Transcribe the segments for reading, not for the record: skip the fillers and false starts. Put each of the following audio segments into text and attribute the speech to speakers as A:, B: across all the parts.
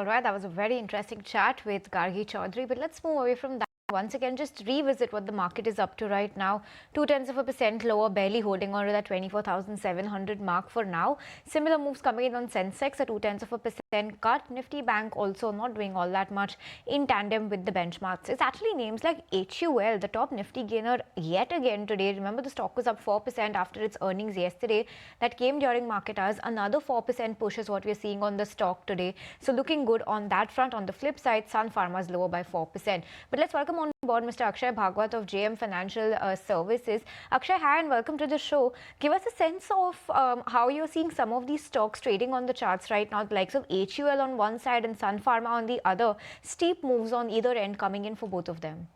A: All right, that was a very interesting chat with Gargi Chaudhary. But let's move away from that. Once again, just revisit what the market is up to right now. 0.2% lower, barely holding on to that 24,700 mark for now. Similar moves coming in on Sensex, a 0.2% cut. Nifty Bank also not doing all that much in tandem with the benchmarks. It's actually names like HUL, the top Nifty gainer yet again today. Remember, the stock was up 4% after its earnings yesterday. That came during market hours. Another 4% push is what we're seeing on the stock today. So looking good on that front. On the flip side, Sun Pharma is lower by 4%. But let's welcome on board Mr. Akshay Bhagwat of JM Financial Services. Akshay, hi and welcome to the show. Give us a sense of how you're seeing some of these stocks trading on the charts right now, the likes of HUL on one side and Sun Pharma on the other. Steep moves on either end coming in for both of them.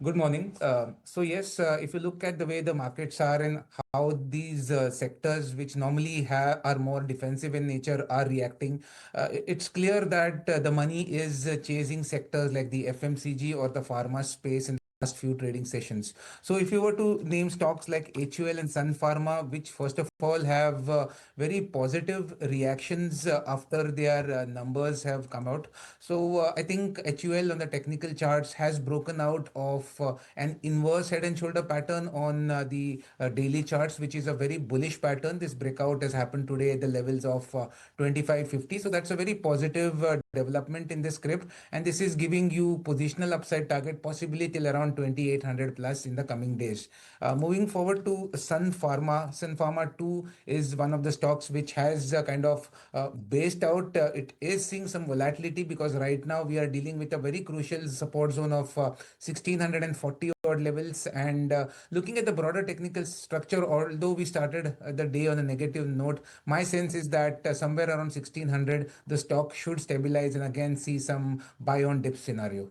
B: Good morning. Yes, if you look at the way the markets are and how these sectors, which normally are more defensive in nature, are reacting, it's clear that the money is chasing sectors like the FMCG or the pharma space in the last few trading sessions. So if you were to name stocks like HUL and Sun Pharma, which first of all have very positive reactions after their numbers have come out. So I think HUL on the technical charts has broken out of an inverse head and shoulder pattern on the daily charts, which is a very bullish pattern. This breakout has happened today at the levels of 2550. So that's a very positive development in the script. And this is giving you positional upside target possibly till around 2800 plus in the coming days. Moving forward to Sun Pharma. Sun Pharma 2 is one of the stocks which has kind of based out. It is seeing some volatility because right now we are dealing with a very crucial support zone of 1640 odd levels. And looking at the broader technical structure, although we started the day on a negative note, my sense is that somewhere around 1600, the stock should stabilize and again see some buy on dip scenario.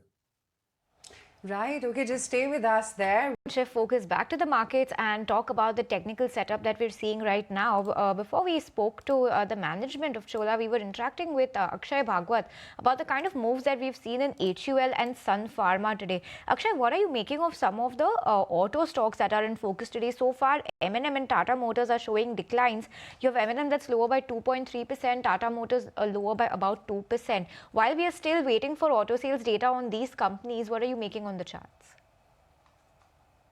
C: Right. Okay, just stay with us there.
A: Shift focus back to the markets and talk about the technical setup that we're seeing right now. Before we spoke to the management of Chola, we were interacting with Akshay Bhagwat about the kind of moves that we've seen in HUL and Sun Pharma today. Akshay, what are you making of some of the auto stocks that are in focus today? So far, M&M and Tata Motors are showing declines. You have M&M that's lower by 2.3%, Tata Motors lower by about 2%. While we are still waiting for auto sales data on these companies, what are you making on the charts?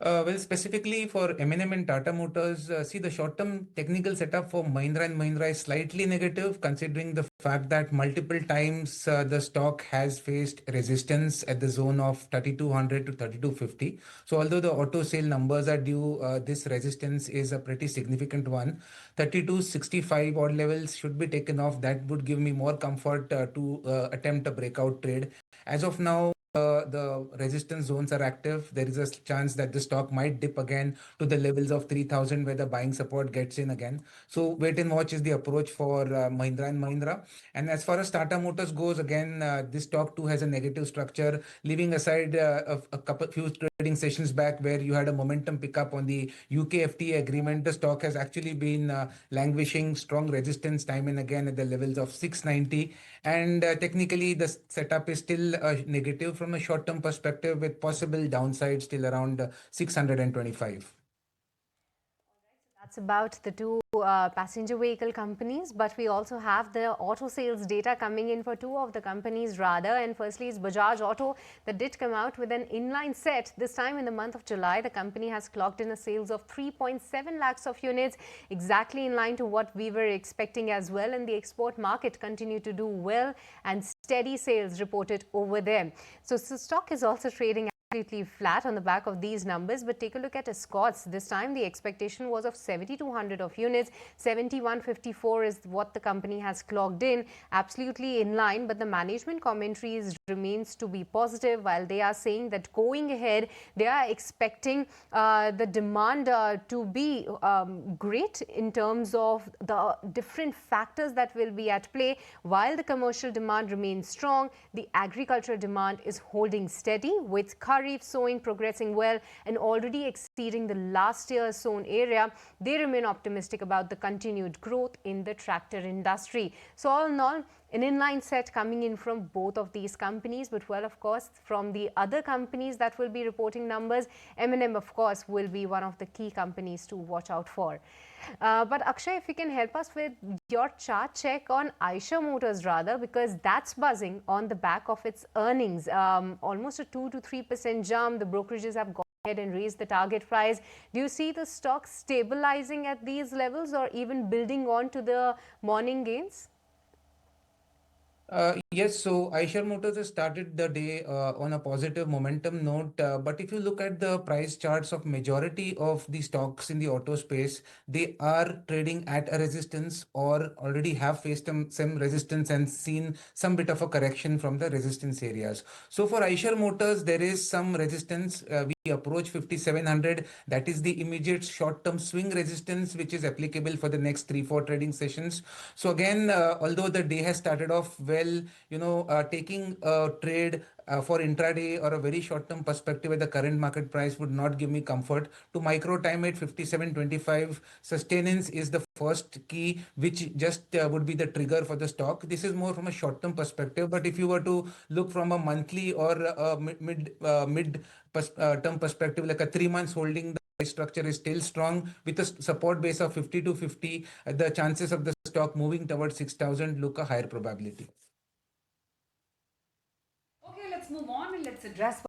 B: Well, specifically for M&M and Tata Motors, see the short-term technical setup for Mahindra and Mahindra is slightly negative considering the fact that multiple times the stock has faced resistance at the zone of 3200 to 3250. So although the auto sale numbers are due, this resistance is a pretty significant one. 3265 odd levels should be taken off. That would give me more comfort to attempt a breakout trade. As of now, the resistance zones are active. There is a chance that the stock might dip again to the levels of 3000 where the buying support gets in again. So wait and watch is the approach for Mahindra and Mahindra. And as far as Tata Motors goes, again, this stock too has a negative structure, leaving aside a few trading sessions back where you had a momentum pickup on the UK FTA agreement. The stock has actually been languishing, strong resistance time and again at the levels of 690. And technically, the setup is still negative from a short-term perspective with possible downside still around 625.
C: That's about the two passenger vehicle companies, but we also have the auto sales data coming in for two of the companies rather. And firstly is Bajaj Auto that did come out with an inline set. This time in the month of July, the company has clocked in a sales of 3.7 lakhs of units, exactly in line to what we were expecting as well. And the export market continued to do well and steady sales reported over there. So the stock is also trading absolutely flat on the back of these numbers, but take a look at Escorts. This time the expectation was of 7200 of units. 7154 is what the company has clocked in, absolutely in line, but the management commentary remains to be positive while they are saying that going ahead they are expecting the demand to be great in terms of the different factors that will be at play. While the commercial demand remains strong, the agricultural demand is holding steady with Kharif sowing progressing well and already exceeding the last year's sown area. They remain optimistic about the continued growth in the tractor industry. So all in all, an inline set coming in from both of these companies. But well, of course, from the other companies that will be reporting numbers, M&M, of course, will be one of the key companies to watch out for. But Akshay, if you can help us with your chart check on Eicher Motors rather, because that's buzzing on the back of its earnings. Almost a 2 to 3% jump. The brokerages have gone ahead and raised the target price. Do you see the stock stabilizing at these levels or even building on to the morning gains?
B: Yes, so Eicher Motors has started the day on a positive momentum note. But if you look at the price charts of majority of the stocks in the auto space, they are trading at a resistance or already have faced some resistance and seen some bit of a correction from the resistance areas. So for Eicher Motors, there is some resistance. We approach 5700. That is the immediate short-term swing resistance, which is applicable for the next 3-4 trading sessions. So again, although the day has started off well, taking a trade for intraday or a very short-term perspective at the current market price would not give me comfort. To micro time at 57.25, sustenance is the first key, which just would be the trigger for the stock. This is more from a short-term perspective, but if you were to look from a monthly or a mid term perspective, like a 3 months holding, the price structure is still strong with a support base of 50 to 50. The chances of the stock moving towards 6,000 look a higher probability.
D: Okay, let's move on and let's address